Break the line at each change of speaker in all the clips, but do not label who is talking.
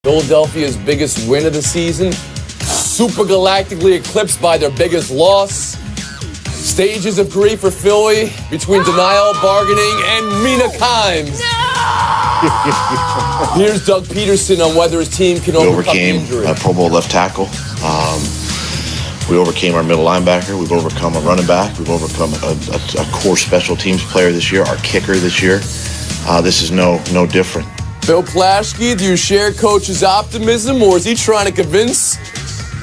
Philadelphia's biggest win of the season, super galactically eclipsed by their biggest loss. Stages of grief for Philly between denial, bargaining, and Mina Kimes. No! Here's Doug Peterson on whether his team can overcome injury.
We overcame a Pro Bowl left tackle. We overcame our middle linebacker. We've overcome a running back. We've overcome a core special teams player this year, our kicker this year. This is no different.
Bill Plaschke, do you share Coach's optimism, or is he trying to convince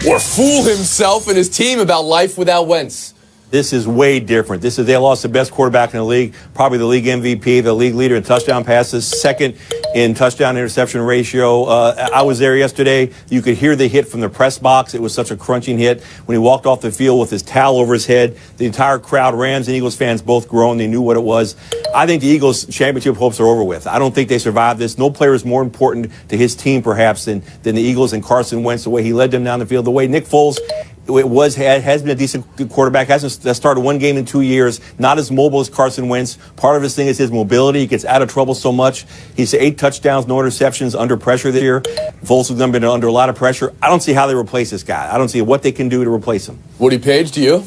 or fool himself and his team about life without Wentz?
This is way different. They lost the best quarterback in the league, probably the league MVP, the league leader in touchdown passes, second in touchdown interception ratio. I was there yesterday. You could hear the hit from the press box. It was such a crunching hit. When he walked off the field with his towel over his head, the entire crowd, Rams and Eagles fans both groaned. They knew what it was. I think the Eagles' championship hopes are over with. I don't think they survived this. No player is more important to his team, perhaps, than the Eagles and Carson Wentz, the way he led them down the field, the way Nick Foles has been a decent quarterback, hasn't started one game in 2 years, not as mobile as Carson Wentz. Part of his thing is his mobility. He gets out of trouble so much. He's 8 touchdowns, no interceptions, under pressure this year. Foles has been under a lot of pressure. I don't see how they replace this guy. I don't see what they can do to replace him.
Woody Page, to you?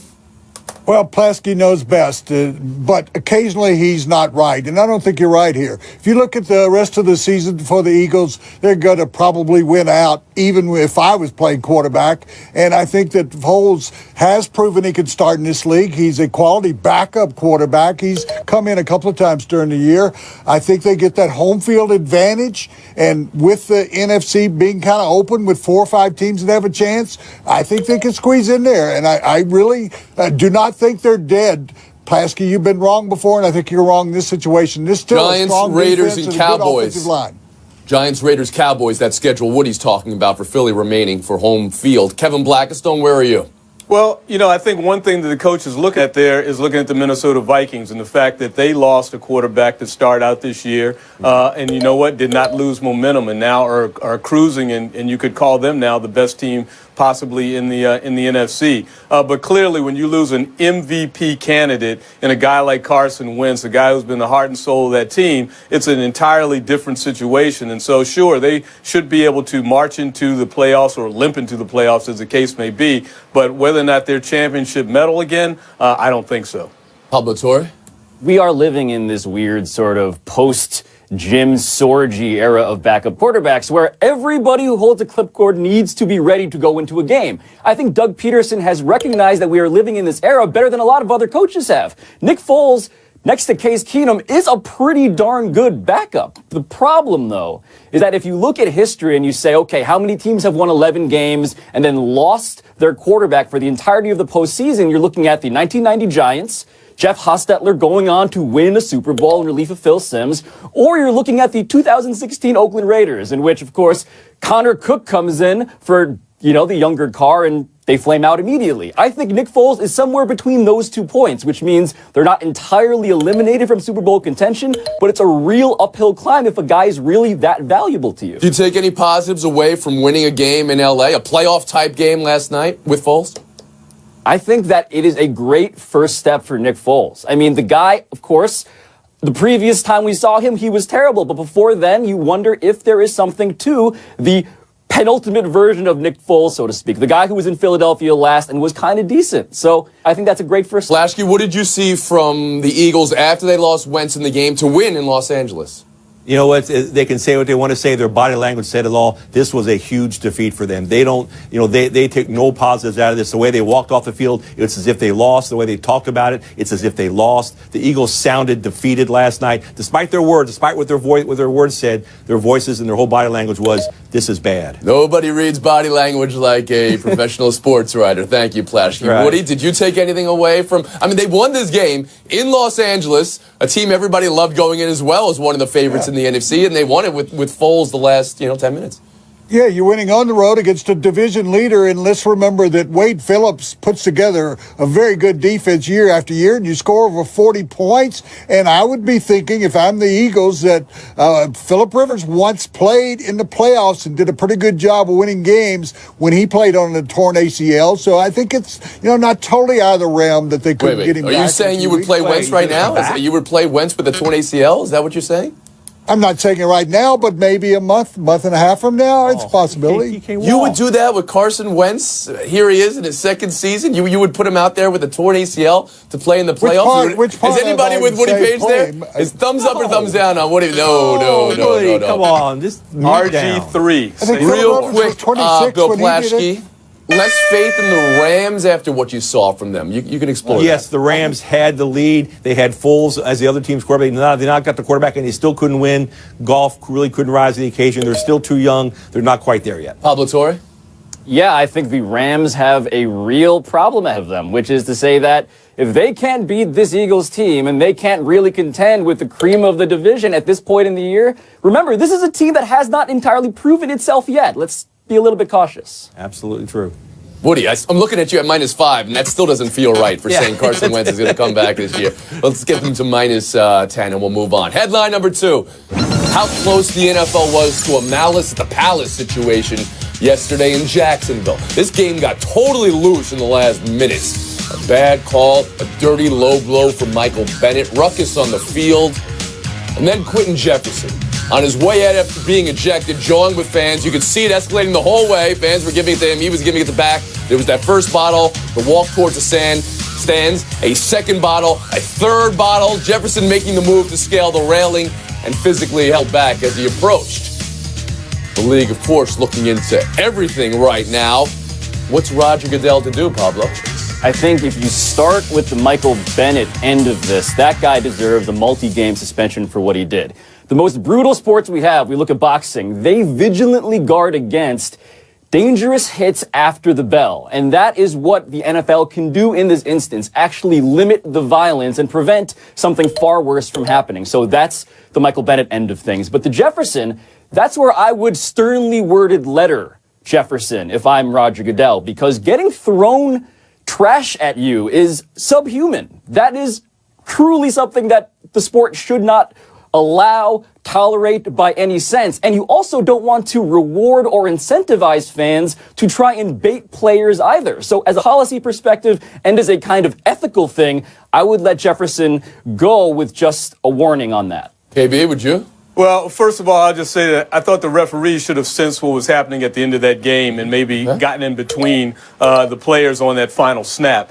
Well, Plaschke knows best, but occasionally he's not right, and I don't think you're right here. If you look at the rest of the season for the Eagles, they're going to probably win out, even if I was playing quarterback, and I think that Foles has proven he can start in this league. He's a quality backup quarterback. He's come in a couple of times during the year. I think they get that home field advantage, and with the NFC being kind of open with 4 or 5 teams that have a chance, I think they can squeeze in there, and I really do not think they're dead. Plaschke, you've been wrong before, and I think you're wrong in this situation. This still
Giants,
a strong
Raiders,
defense
and
a good
Cowboys.
offensive line.
Giants, Raiders, Cowboys, that schedule Woody's talking about for Philly remaining for home field. Kevin Blackistone, where are you?
Well, I think one thing that the coaches look at there is looking at the Minnesota Vikings and the fact that they lost a quarterback to start out this year. And you know what? Did not lose momentum and now are cruising, and you could call them now the best team possibly in the NFC. But clearly, when you lose an MVP candidate and a guy like Carson Wentz, a guy who's been the heart and soul of that team, it's an entirely different situation. And so, sure, they should be able to march into the playoffs or limp into the playoffs, as the case may be. But whether or not they're championship medal again, I don't think so.
Pablo Torre?
We are living in this weird sort of post-Jim Sorgi era of backup quarterbacks where everybody who holds a clipboard needs to be ready to go into a game. I think Doug Peterson has recognized that we are living in this era better than a lot of other coaches have. Nick Foles, next to Case Keenum, is a pretty darn good backup. The problem, though, is that if you look at history and you say, okay, how many teams have won 11 games and then lost their quarterback for the entirety of the postseason, you're looking at the 1990 Giants, Jeff Hostetler going on to win a Super Bowl in relief of Phil Simms, or you're looking at the 2016 Oakland Raiders, in which, of course, Connor Cook comes in for, the younger Carr, and they flame out immediately. I think Nick Foles is somewhere between those 2 points, which means they're not entirely eliminated from Super Bowl contention, but it's a real uphill climb if a guy is really that valuable to you.
Do you take any positives away from winning a game in L.A., a playoff-type game last night with Foles?
I think that it is a great first step for Nick Foles. I mean, the guy, of course, the previous time we saw him, he was terrible. But before then, you wonder if there is something to the penultimate version of Nick Foles, so to speak. The guy who was in Philadelphia last and was kind of decent. So I think that's a great first step.
Plaschke, what did you see from the Eagles after they lost Wentz in the game to win in Los Angeles?
You know what? They can say what they want to say. Their body language said it all. This was a huge defeat for them. They don't, they take no positives out of this. The way they walked off the field, it's as if they lost. The way they talked about it, it's as if they lost. The Eagles sounded defeated last night, despite their words, despite what their words said. Their voices and their whole body language was, "This is bad."
Nobody reads body language like a professional sports writer. Thank you, Plaschke.
Right.
Woody, did you take anything away from? I mean, they won this game in Los Angeles, a team everybody loved going in as well as one of the favorites in the NFC. And they won it with Foles the last 10 minutes.
Yeah, you're winning on the road against a division leader, and let's remember that Wade Phillips puts together a very good defense year after year, and you score over 40 points. And I would be thinking, if I'm the Eagles, that Phillip Rivers once played in the playoffs and did a pretty good job of winning games when he played on a torn ACL. So I think it's not totally out of the realm that they couldn't get him back.
Are you saying you would play Wentz right now? You would play Wentz with a torn ACL? Is that what you're saying?
I'm not saying it right now, but maybe a month and a half from now, it's a possibility.
You would do that with Carson Wentz? Here he is in his second season. You would put him out there with a torn ACL to play in the playoffs?
Which part
is anybody with Woody Page there? Is thumbs up or thumbs down on Woody? No.
Come on, just
RG3.
Real quick, Bill Plaschke. Less faith in the Rams after what you saw from them. You can explore
Yes, the Rams had the lead. They had Foles as the other team's quarterback. They not got the quarterback, and they still couldn't win. Golf really couldn't rise to the occasion. They're still too young. They're not quite there yet.
Pablo Torre?
Yeah, I think the Rams have a real problem ahead of them, which is to say that if they can't beat this Eagles team and they can't really contend with the cream of the division at this point in the year, remember, this is a team that has not entirely proven itself yet. Let's be a little bit cautious.
Absolutely true.
Woody, I'm looking at you at -5, and that still doesn't feel right for saying Carson Wentz is going to come back this year. Let's get them to -10, and we'll move on. Headline number 2. How close the NFL was to a Malice at the Palace situation yesterday in Jacksonville. This game got totally loose in the last minutes. A bad call, a dirty low blow from Michael Bennett, ruckus on the field, and then Quentin Jefferson. On his way out after being ejected, jawing with fans. You could see it escalating the whole way. Fans were giving it to him. He was giving it back. There was that first bottle, the walk towards the stands, a second bottle, a third bottle. Jefferson making the move to scale the railing and physically held back as he approached. The league, of course, looking into everything right now. What's Roger Goodell to do, Pablo?
I think if you start with the Michael Bennett end of this, that guy deserved a multi-game suspension for what he did. The most brutal sports we have, we look at boxing, they vigilantly guard against dangerous hits after the bell. And that is what the NFL can do in this instance, actually limit the violence and prevent something far worse from happening. So that's the Michael Bennett end of things. But the Jefferson, that's where I would sternly worded letter Jefferson if I'm Roger Goodell, because getting thrown trash at you is subhuman. That is truly something that the sport should not allow, tolerate by any sense. And you also don't want to reward or incentivize fans to try and bait players either. So as a policy perspective and as a kind of ethical thing, I would let Jefferson go with just a warning on that.
KB, would you?
Well, first of all, I'll just say that I thought the referee should have sensed what was happening at the end of that game and maybe gotten in between the players on that final snap.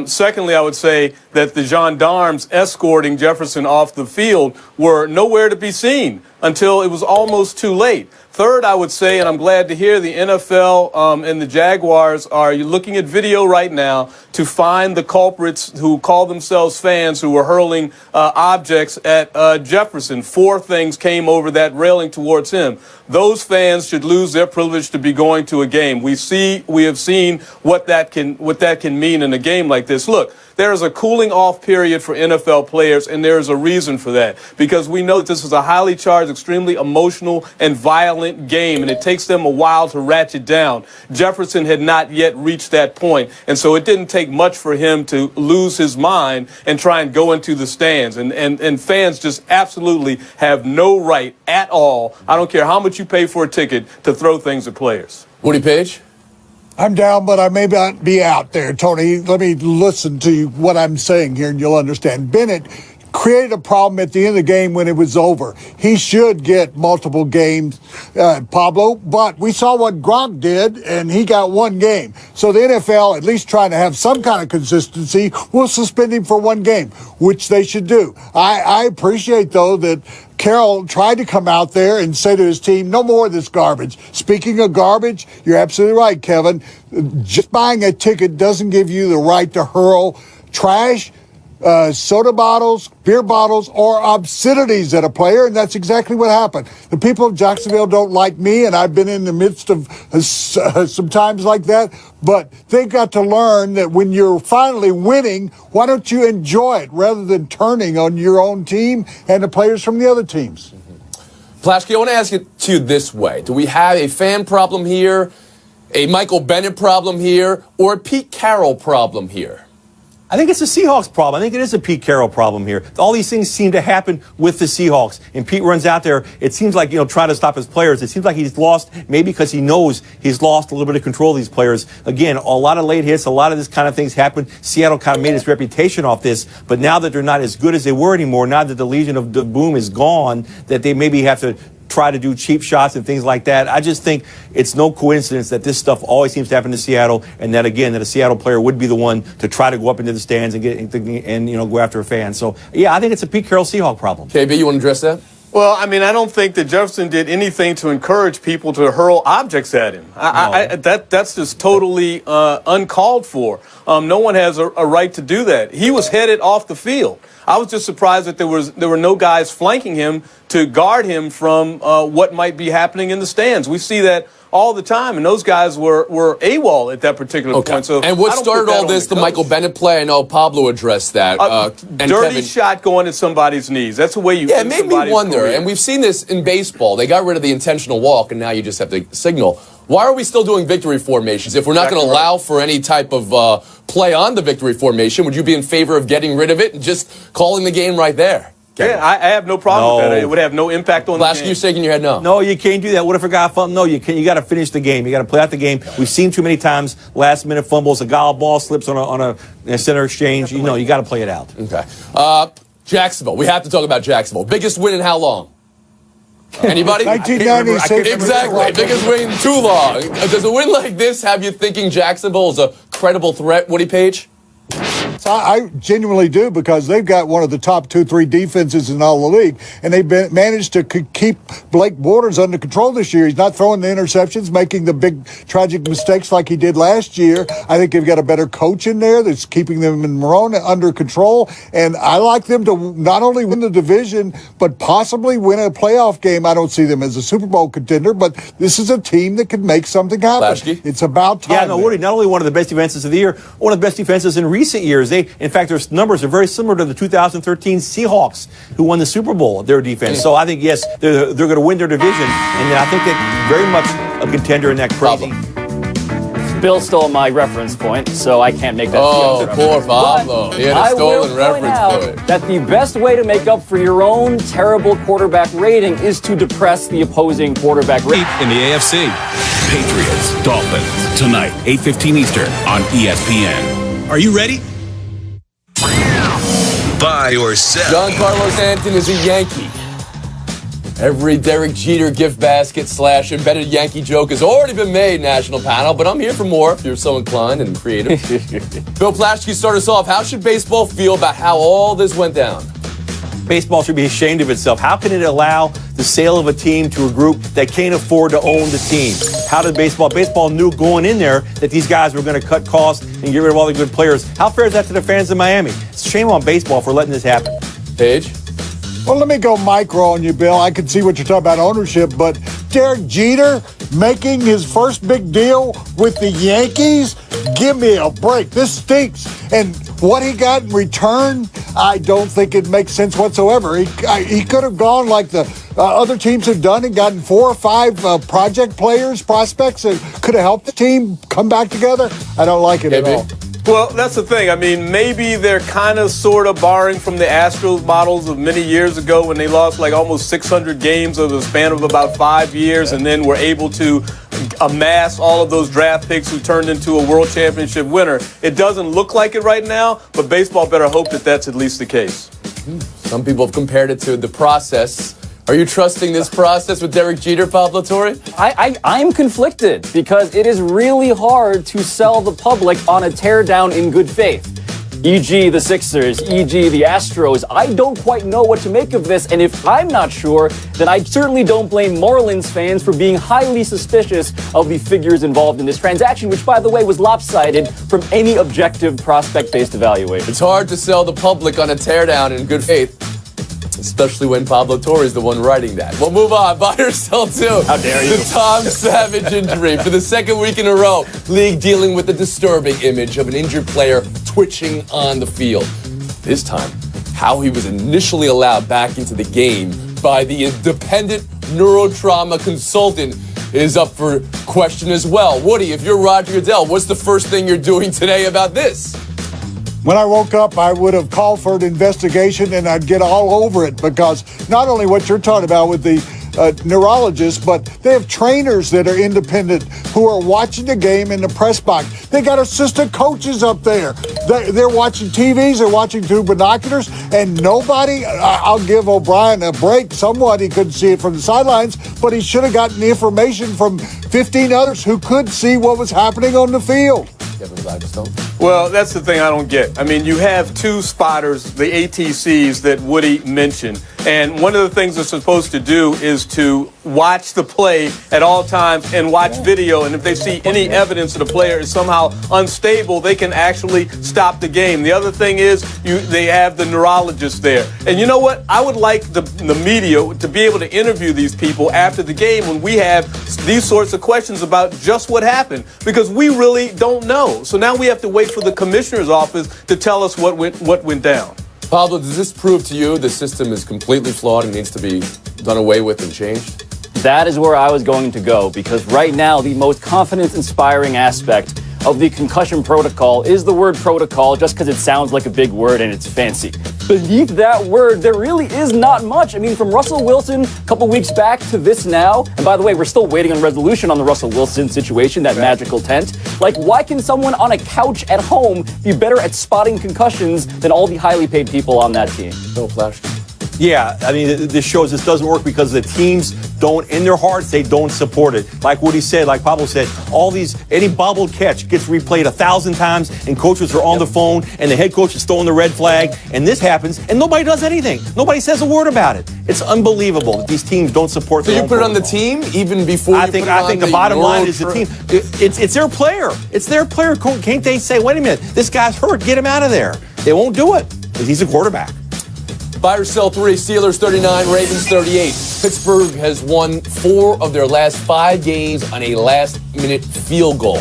Secondly, I would say that the gendarmes escorting Jefferson off the field were nowhere to be seen until it was almost too late. Third, I would say, and I'm glad to hear the NFL and the Jaguars are looking at video right now to find the culprits who call themselves fans who were hurling objects at Jefferson. 4 things came over that railing towards him. Those fans should lose their privilege to be going to a game. We have seen what that can mean in a game like this. Look, there is a cooling off period for NFL players, and there is a reason for that, because we know that this is a highly charged, extremely emotional and violent game, and it takes them a while to ratchet down. Jefferson had not yet reached that point, and so it didn't take much for him to lose his mind and try and go into the stands. And fans just absolutely have no right at all, I don't care how much you pay for a ticket, to throw things at players.
Woody Page?
I'm down, but I may not be out there, Tony. Let me listen to you, what I'm saying here, and you'll understand. Bennett created a problem at the end of the game when it was over. He should get multiple games, Pablo, but we saw what Gronk did, and he got 1 game. So the NFL, at least trying to have some kind of consistency, will suspend him for 1 game, which they should do. I appreciate, though, that Carroll tried to come out there and say to his team, no more of this garbage. Speaking of garbage, you're absolutely right, Kevin. Just buying a ticket doesn't give you the right to hurl trash, soda bottles, beer bottles, or obscenities at a player, and that's exactly what happened. The people of Jacksonville don't like me, and I've been in the midst of some times like that, but they got to learn that when you're finally winning, why don't you enjoy it rather than turning on your own team and the players from the other teams?
Plaschke, I want to ask it to you this way. Do we have a fan problem here, a Michael Bennett problem here, or a Pete Carroll problem here?
I think it's a Seahawks problem. I think it is a Pete Carroll problem here. All these things seem to happen with the Seahawks. And Pete runs out there. It seems like, trying to stop his players. It seems like he's lost, maybe because he knows he's lost a little bit of control of these players. Again, a lot of late hits, a lot of this kind of things happen. Seattle kind of made its reputation off this. But now that they're not as good as they were anymore, now that the Legion of Boom is gone, that they maybe have to try to do cheap shots and things like that. I just think it's no coincidence that this stuff always seems to happen to Seattle, and that again, that a Seattle player would be the one to try to go up into the stands and go after a fan. So yeah, I think it's a Pete Carroll Seahawk problem.
KB, you want to address that?
Well, I mean, I don't think that Jefferson did anything to encourage people to hurl objects at him. That's just totally uncalled for. No one has a right to do that. He was headed off the field. I was just surprised that there were no guys flanking him to guard him from what might be happening in the stands. We see that all the time, and those guys were AWOL at that particular point. So
and what started all this, the Michael Bennett play? I know Pablo addressed that.
Dirty shot going at somebody's knees. That's the way you
it made me wonder, and we've seen this in baseball. They got rid of the intentional walk, and now you just have to signal. Why are we still doing victory formations? If we're not going to allow for any type of play on the victory formation, would you be in favor of getting rid of it and just calling the game right there?
Yeah, I have no problem with that. It would have no impact on the game.
You're shaking your head no.
No, you can't do that. What if a guy fumbles? No, you can't. You got to finish the game. You got to play out the game. We've seen too many times last-minute fumbles. A guy ball slips on a center exchange. You got to play it out.
Okay. Jacksonville. We have to talk about Jacksonville. Biggest win in how long? Anybody?
1996.
Exactly. Biggest win in too long. Does a win like this have you thinking Jacksonville is a credible threat, Woody Page?
I genuinely do, because they've got one of the top 2-3 defenses in all the league, and they've managed to keep Blake Bortles under control this year. He's not throwing the interceptions, making the big tragic mistakes like he did last year. I think they've got a better coach in there that's keeping them in Marone under control, and I like them to not only win the division, but possibly win a playoff game. I don't see them as a Super Bowl contender, but this is a team that can make something happen.
Lasky?
It's about time.
Yeah, no, Woody, not only one of the best defenses of the year, one of the best defenses in recent years. In fact, their numbers are very similar to the 2013 Seahawks, who won the Super Bowl, their defense. So I think, yes, they're going to win their division, and I think they're very much a contender in that crazy.
Bill stole my reference point, so I can't make that.
Oh, poor Pablo. He had a stolen reference point.
That the best way to make up for your own terrible quarterback rating is to depress the opposing quarterback rating.
In the AFC, Patriots, Dolphins, tonight, 8:15 Eastern on ESPN. Are you ready? Buy or sell.
John Carlos Anton is a Yankee. Every Derek Jeter gift basket / embedded Yankee joke has already been made, national panel, but I'm here for more if you're so inclined and creative. Bill Plaschke, start us off. How should baseball feel about how all this went down?
Baseball should be ashamed of itself. How can it allow the sale of a team to a group that can't afford to own the team? How did baseball knew going in there that these guys were going to cut costs and get rid of all the good players? How fair is that to the fans of Miami? It's a shame on baseball for letting this happen.
Page?
Well, let me go micro on you, Bill. I can see what you're talking about ownership, but Derek Jeter making his first big deal with the Yankees? Give me a break. This stinks. And what he got in return, I don't think it makes sense whatsoever. He could have gone like the other teams have done and gotten 4 or 5 prospects that could have helped the team come back together. I don't like it at all.
Well, that's the thing. I mean, maybe they're kind of sort of borrowing from the Astros models of many years ago when they lost like almost 600 games over the span of about 5 years and then were able to amass all of those draft picks who turned into a world championship winner. It doesn't look like it right now, but baseball better hope that that's at least the case.
Some people have compared it to the process. Are you trusting this process with Derek Jeter, Pablo Torre?
I'm conflicted because it is really hard to sell the public on a teardown in good faith. E.g. the Sixers, e.g. the Astros. I don't quite know what to make of this, and if I'm not sure, then I certainly don't blame Marlins fans for being highly suspicious of the figures involved in this transaction, which, by the way, was lopsided from any objective prospect-based evaluation.
It's hard to sell the public on a teardown in good faith, especially when Pablo Torre is the one writing that. We'll move on. Buy or sell too.
How dare you?
The Tom Savage injury. For the second week in a row, league dealing with the disturbing image of an injured player twitching on the field. This time, how he was initially allowed back into the game by the independent neurotrauma consultant is up for question as well. Woody, if you're Roger Goodell, what's the first thing you're doing today about this?
When I woke up, I would have called for an investigation, and I'd get all over it, because not only what you're talking about with the neurologists, but they have trainers that are independent who are watching the game in the press box. They got assistant coaches up there. They're watching TVs, they're watching through binoculars, and nobody, I'll give O'Brien a break somewhat. He couldn't see it from the sidelines, but he should have gotten the information from 15 others who could see what was happening on the field.
Well, that's the thing I don't get. I mean, you have two spotters, the ATCs that Woody mentioned, and one of the things they're supposed to do is to watch the play at all times and watch video, and if they see any evidence that a player is somehow unstable, they can actually stop the game. The other thing is they have the neurologist there. And you know what? I would like the media to be able to interview these people after the game when we have these sorts of questions about just what happened, because we really don't know. So now we have to wait for the commissioner's office to tell us what went down.
Pablo, does this prove to you the system is completely flawed and needs to be done away with and changed?
That is where I was going to go, because right now the most confidence-inspiring aspect of the concussion protocol is the word protocol, just because it sounds like a big word and it's fancy. Beneath that word, there really is not much. I mean, from Russell Wilson a couple weeks back to this now, and by the way, we're still waiting on resolution on the Russell Wilson situation, that magical tent. Like, why can someone on a couch at home be better at spotting concussions than all the highly paid people on that team?
No flash.
Yeah, I mean, this shows this doesn't work because the teams don't, in their hearts, they don't support it. Like Woody said, like Pablo said, any bobbled catch gets replayed 1,000 times, and coaches are on the phone, and the head coach is throwing the red flag, and this happens, and nobody does anything. Nobody says a word about it. It's unbelievable that these teams don't support their own
So you put it on the
protocol.
team even before
I think the bottom line is the team. It's their player. It's their player. Can't they say, wait a minute, this guy's hurt, get him out of there? They won't do it because he's a quarterback.
Buy or sell 3, Steelers 39, Ravens 38. Pittsburgh has won 4 of their last 5 games on a last-minute field goal.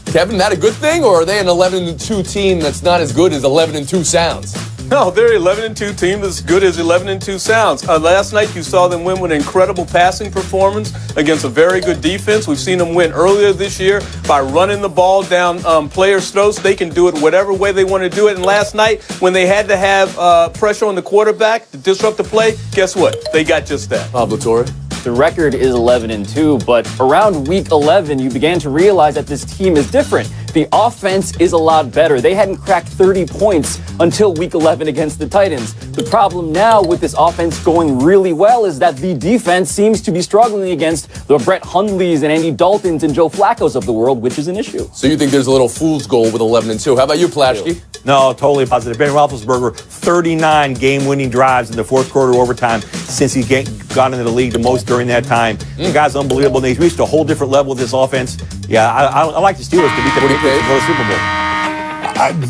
Kevin, that a good thing, or are they an 11-2 team that's not as good as 11-2 sounds?
No, they're an 11-2 team as good as 11-2 sounds. Last night you saw them win with an incredible passing performance against a very good defense. We've seen them win earlier this year by running the ball down players' throats. They can do it whatever way they want to do it. And last night, when they had to have pressure on the quarterback to disrupt the play, guess what? They got just that.
Pablo Torre.
The record is 11-2, but around week 11, you began to realize that this team is different. The offense is a lot better. They hadn't cracked 30 points until week 11 against the Titans. The problem now with this offense going really well is that the defense seems to be struggling against the Brett Hundleys and Andy Daltons and Joe Flacco's of the world, which is an issue.
So you think there's a little fool's goal with 11-2. How about you, Plashke?
No, totally positive. Ben Roethlisberger, 39 game-winning drives in the fourth quarter overtime since he got into the league the most during that time. The guy's unbelievable. He's reached a whole different level with this offense. Yeah, I like the Steelers to beat the Patriots to go to the Super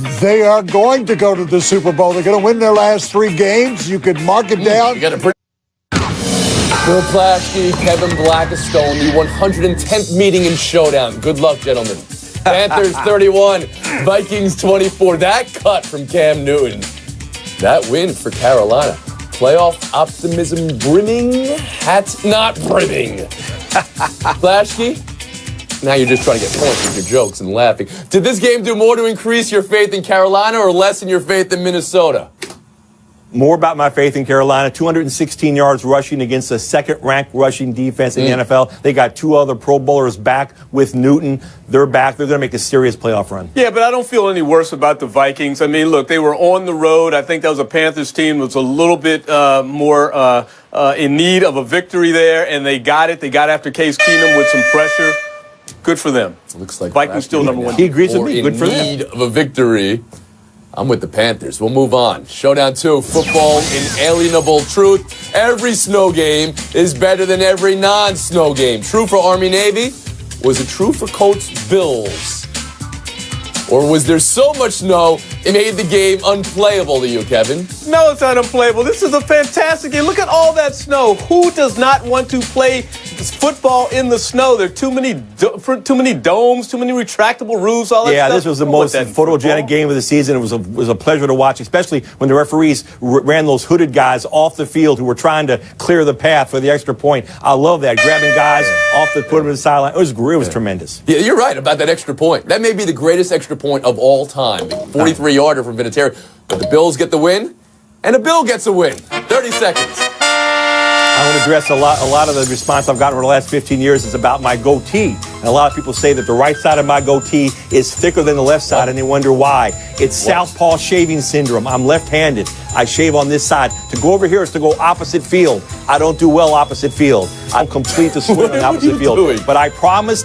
Bowl.
They are going to go to the Super Bowl. They're going to win their last 3 games. You could mark it down.
You got a Bill Plashke, Kevin Blackistone, the 110th meeting and showdown. Good luck, gentlemen. Panthers 31, Vikings 24. That cut from Cam Newton. That win for Carolina. Playoff optimism brimming, hats not brimming. Plashke, now you're just trying to get points with your jokes and laughing. Did this game do more to increase your faith in Carolina or lessen your faith in Minnesota?
More about my faith in Carolina. 216 yards rushing against a second-ranked rushing defense in the NFL. They got 2 other Pro Bowlers back with Newton. They're back. They're going to make a serious playoff run.
Yeah, but I don't feel any worse about the Vikings. I mean, look, they were on the road. I think that was a Panthers team that was a little bit more in need of a victory there, and they got it. They got after Case Keenum with some pressure. Good for them.
Looks like
Vikings still number 1.
He agrees with me. Good for them.
In need of a victory. I'm with the Panthers. We'll move on. Showdown 2, football, inalienable truth. Every snow game is better than every non-snow game. True for Army-Navy? Was it true for Colts Bills? Or was there so much snow it made the game unplayable to you, Kevin?
No, it's not unplayable. This is a fantastic game. Look at all that snow. Who does not want to play It's football in the snow. There are too many domes, too many retractable roofs, all that stuff.
Yeah, this was the most photogenic game of the season. It was a pleasure to watch, especially when the referees ran those hooded guys off the field who were trying to clear the path for the extra point. I love that, grabbing guys off the put them in the sideline. It was tremendous.
Yeah, you're right about that extra point. That may be the greatest extra point of all time. 43-yarder from Vinatieri. But the Bills get the win, and the Bill gets a win. 30 seconds.
I want to address a lot of the response I've gotten over the last 15 years is about my goatee. And a lot of people say that the right side of my goatee is thicker than the left side, and they wonder why. It's southpaw shaving syndrome. I'm left-handed. I shave on this side. To go over here is to go opposite field. I don't do well opposite field. I'm complete to swing on opposite field. But I promise